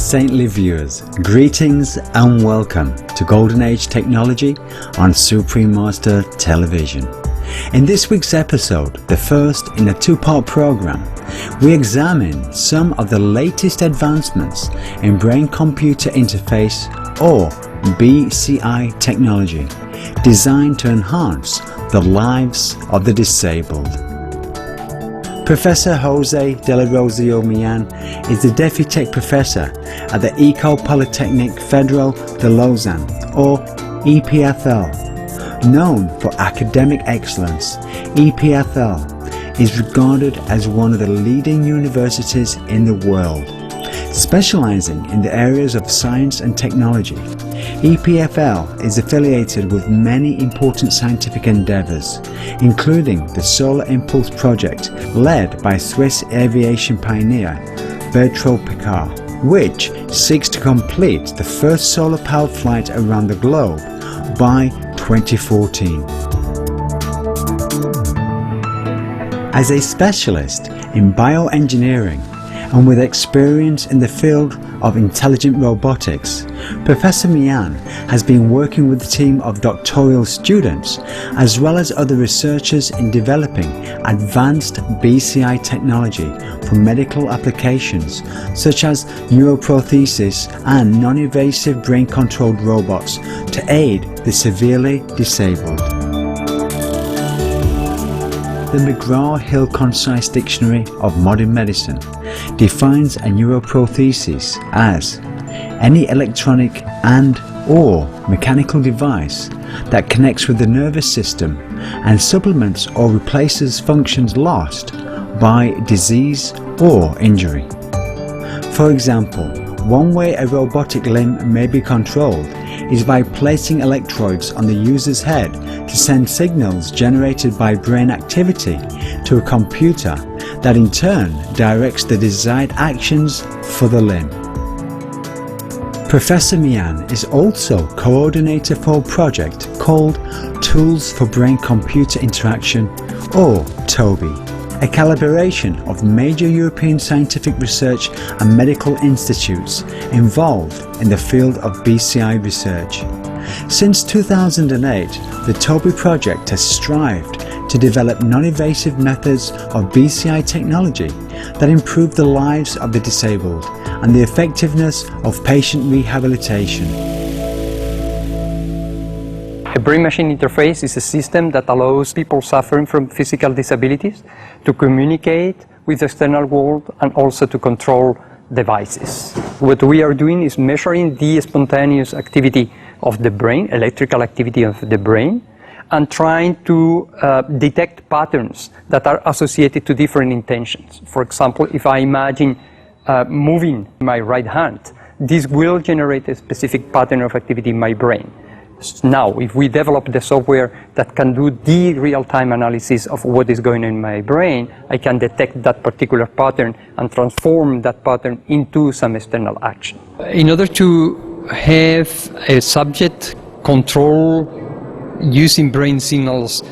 saintly viewers, greetings and welcome to Golden Age Technology on Supreme Master Television. In this week's episode, the first in a two-part program, we examine some of the latest advancements in brain-computer interface or BCI technology designed to enhance the lives of the disabled. Professor Jose de la Rosio Millan is the Deputy Tech Professor at the École Polytechnique Fédérale de Lausanne, or EPFL. Known for academic excellence, EPFL is regarded as one of the leading universities in the world. Specializing in the areas of science and technology, EPFL is affiliated with many important scientific endeavors, including the Solar Impulse project led by Swiss aviation pioneer Bertrand Piccard, which seeks to complete the first solar-powered flight around the globe by 2014. As a specialist in bioengineering and with experience in the field of intelligent robotics, Professor Millan has been working with a team of doctoral students as well as other researchers in developing advanced BCI technology for medical applications such as neuroprothesis and non-invasive brain-controlled robots to aid the severely disabled. The McGraw-Hill Concise Dictionary of Modern Medicine defines a neuroprothesis as any electronic and/or mechanical device that connects with the nervous system and supplements or replaces functions lost by disease or injury. For example, one way a robotic limb may be controlled is by placing electrodes on the user's head to send signals generated by brain activity to a computer that in turn directs the desired actions for the limb. Professor Millan is also coordinator for a project called Tools for Brain-Computer Interaction, or TOBI, a collaboration of major European scientific research and medical institutes involved in the field of BCI research. Since 2008, the TOBI project has strived to develop non-invasive methods of BCI technology that improve the lives of the disabled and the effectiveness of patient rehabilitation. A brain-machine interface is a system that allows people suffering from physical disabilities to communicate with the external world and also to control devices. What we are doing is measuring the spontaneous activity of the brain, electrical activity of the brain, and trying to detect patterns that are associated to different intentions. For example, if I imagine moving my right hand, this will generate a specific pattern of activity in my brain. Now, if we develop the software that can do the real-time analysis of what is going on in my brain, I can detect that particular pattern and transform that pattern into some external action. In order to have a subject control using brain signals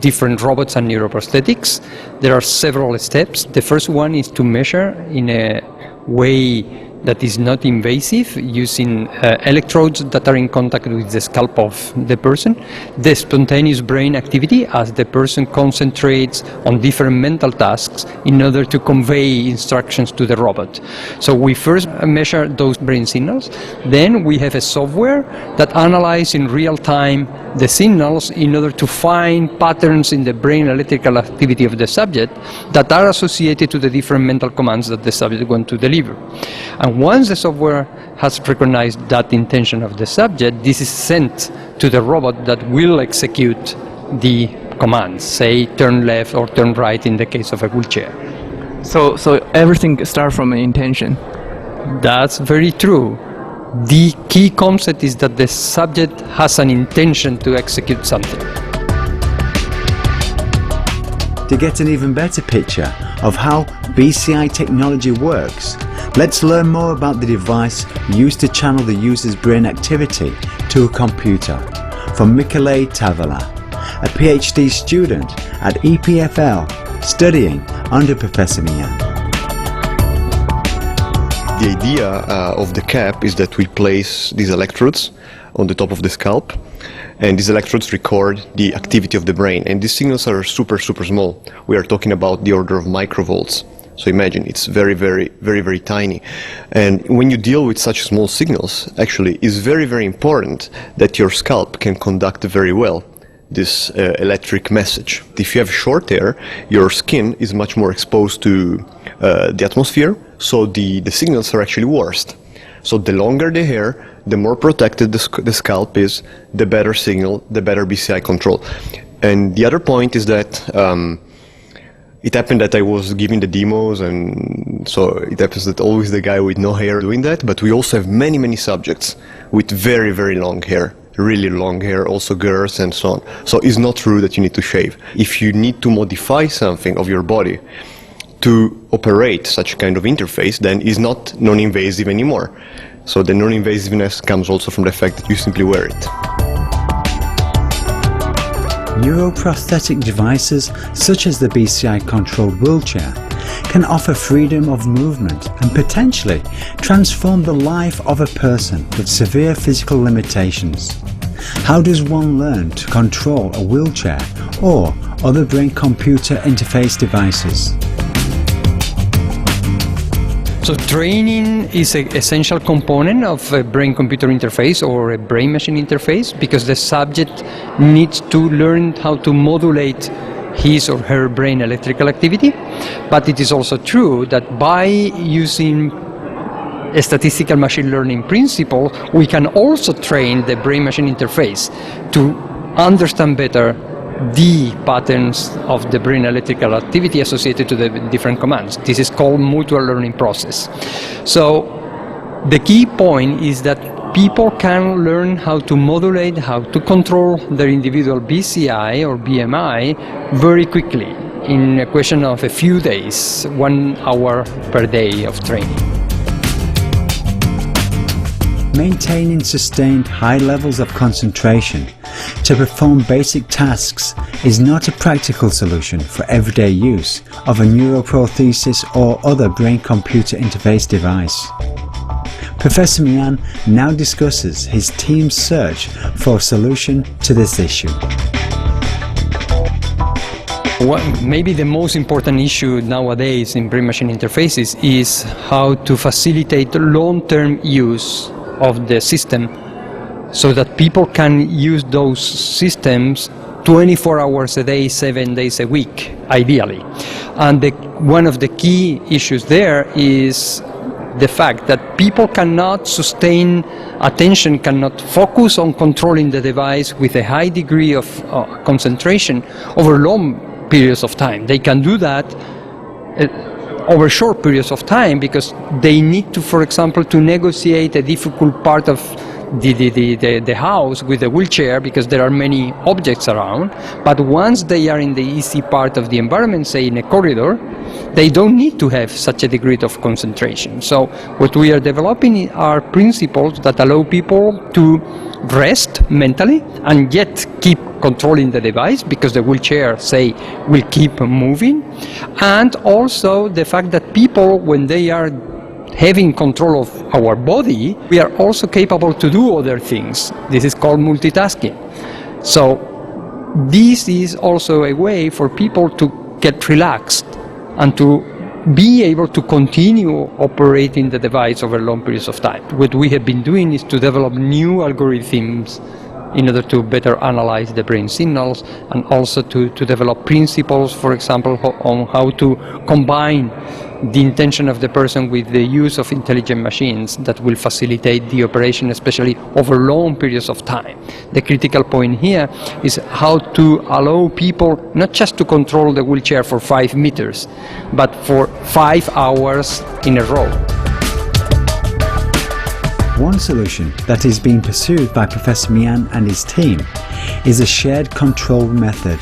different robots and neuroprosthetics, there are several steps. The first one is to measure in a way that is not invasive, using electrodes that are in contact with the scalp of the person, the spontaneous brain activity as the person concentrates on different mental tasks in order to convey instructions to the robot. So we first measure those brain signals, then we have a software that analyzes in real time the signals in order to find patterns in the brain electrical activity of the subject that are associated to the different mental commands that the subject wants to deliver. And once the software has recognized that intention of the subject, this is sent to the robot that will execute the commands, say turn left or turn right in the case of a wheelchair. So everything starts from an intention. That's very true. The key concept is that the subject has an intention to execute something. To get an even better picture of how BCI technology works, let's learn more about the device used to channel the user's brain activity to a computer from Michele Tavala, a PhD student at EPFL studying under Professor Millan. The idea of the cap is that we place these electrodes on the top of the scalp, and these electrodes record the activity of the brain, and these signals are super small. We are talking about the order of microvolts. So imagine, it's very tiny. And when you deal with such small signals, actually, it's very important that your scalp can conduct very well this electric message. If you have short hair, your skin is much more exposed to the atmosphere, so the signals are actually worst. So the longer the hair, the more protected the scalp is, the better signal, the better BCI control. And the other point is that it happened that I was giving the demos, and so it happens that always the guy with no hair doing that, but we also have many subjects with very long hair, really long hair, also girls and so on. So it's not true that you need to shave. If you need to modify something of your body to operate such kind of interface, then it's not non-invasive anymore. So the non-invasiveness comes also from the fact that you simply wear it. Neuroprosthetic devices such as the BCI-controlled wheelchair can offer freedom of movement and potentially transform the life of a person with severe physical limitations. How does one learn to control a wheelchair or other brain-computer interface devices? So training is an essential component of a brain-computer interface or a brain-machine interface, because the subject needs to learn how to modulate his or her brain electrical activity. But it is also true that by using a statistical machine learning principle, we can also train the brain-machine interface to understand better the patterns of the brain electrical activity associated to the different commands. This is called mutual learning process. So the key point is that people can learn how to modulate, how to control their individual BCI or BMI very quickly, in a question of a few days, 1 hour per day of training. Maintaining sustained high levels of concentration to perform basic tasks is not a practical solution for everyday use of a neuroprothesis or other brain-computer interface device. Professor Mian now discusses his team's search for a solution to this issue. Maybe the most important issue nowadays in brain-machine interfaces is how to facilitate long-term use of the system, so that people can use those systems 24 hours a day, 7 days a week, ideally. And one of the key issues there is the fact that people cannot sustain attention, cannot focus on controlling the device with a high degree of concentration over long periods of time. They can do that over short periods of time because they need to, for example, to negotiate a difficult part of the house with the wheelchair because there are many objects around. But once they are in the easy part of the environment, say in a corridor, they don't need to have such a degree of concentration. So what we are developing are principles that allow people to rest mentally and yet keep controlling the device, because the wheelchair, say, will keep moving. And also the fact that people, when they are having control of our body, we are also capable to do other things. This is called multitasking. So this is also a way for people to get relaxed and to be able to continue operating the device over long periods of time. What we have been doing is to develop new algorithms in order to better analyze the brain signals, and also to develop principles, for example, on how to combine the intention of the person with the use of intelligent machines that will facilitate the operation, especially over long periods of time. The critical point here is how to allow people not just to control the wheelchair for 5 meters, but for 5 hours in a row. One solution that is being pursued by Professor Mian and his team is a shared control method.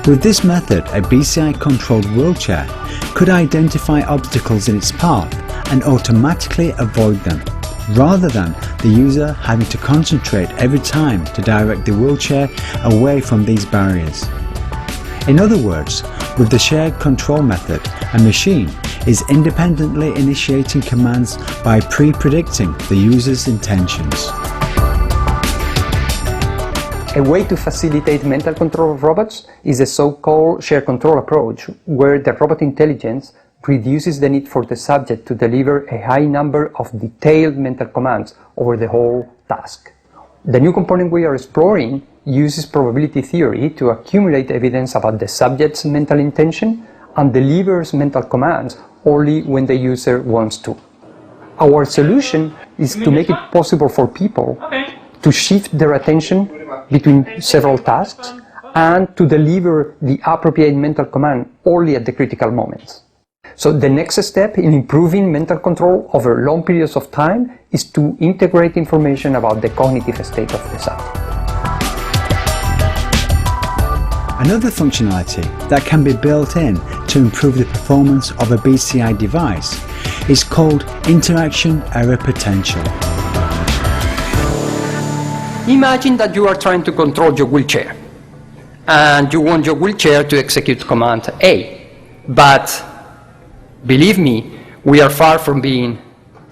With this method, a BCI-controlled wheelchair could identify obstacles in its path and automatically avoid them, rather than the user having to concentrate every time to direct the wheelchair away from these barriers. In other words, with the shared control method, a machine is independently initiating commands by pre-predicting the user's intentions. A way to facilitate mental control of robots is the so-called shared control approach, where the robot intelligence reduces the need for the subject to deliver a high number of detailed mental commands over the whole task. The new component we are exploring uses probability theory to accumulate evidence about the subject's mental intention and delivers mental commands only when the user wants to. Our solution is to make it possible for people to shift their attention between several tasks and to deliver the appropriate mental command only at the critical moments. So the next step in improving mental control over long periods of time is to integrate information about the cognitive state of the subject. Another functionality that can be built in to improve the performance of a BCI device is called interaction error potential. Imagine that you are trying to control your wheelchair and you want your wheelchair to execute command A, but believe me, we are far from being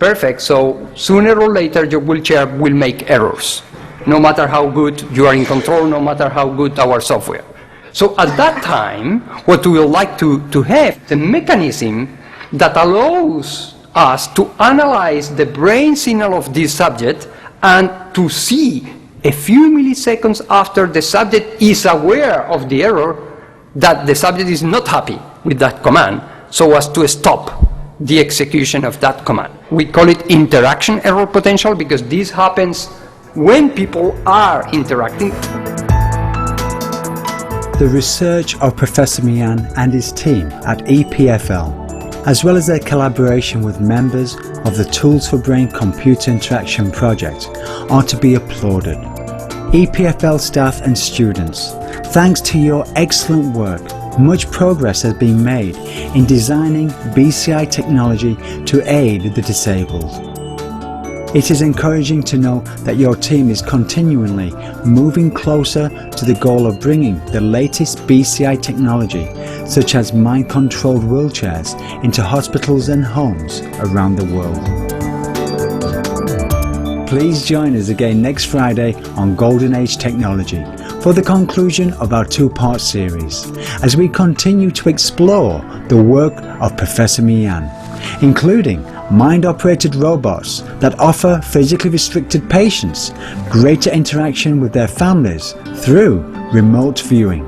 perfect, so sooner or later your wheelchair will make errors, no matter how good you are in control, no matter how good our software. So at that time, what we would like to have the mechanism that allows us to analyze the brain signal of this subject and to see a few milliseconds after the subject is aware of the error that the subject is not happy with that command, so as to stop the execution of that command. We call it interaction error potential because this happens when people are interacting. The research of Professor Mian and his team at EPFL, as well as their collaboration with members of the Tools for Brain-Computer Interaction project, are to be applauded. EPFL staff and students, thanks to your excellent work, much progress has been made in designing BCI technology to aid the disabled. It is encouraging to know that your team is continually moving closer to the goal of bringing the latest BCI technology, such as mind-controlled wheelchairs, into hospitals and homes around the world. Please join us again next Friday on Golden Age Technology for the conclusion of our two-part series, as we continue to explore the work of Professor Mian, including mind-operated robots that offer physically restricted patients greater interaction with their families through remote viewing.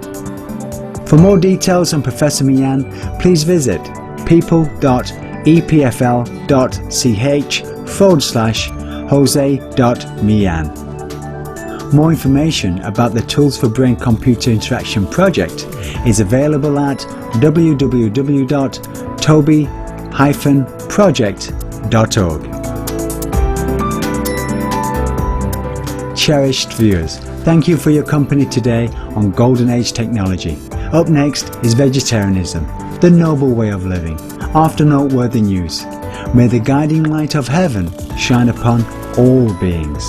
For more details on Professor Mian, please visit people.epfl.ch/Jose.Mian. More information about the Tools for Brain-Computer Interaction project is available at www.toby-project.org. Cherished viewers, thank you for your company today on Golden Age Technology. Up next is vegetarianism, the noble way of living. After noteworthy news, may the guiding light of heaven shine upon all beings.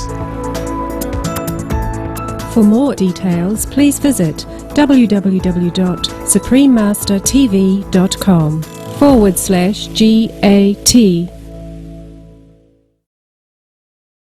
For more details, please visit www.suprememastertv.com/GAT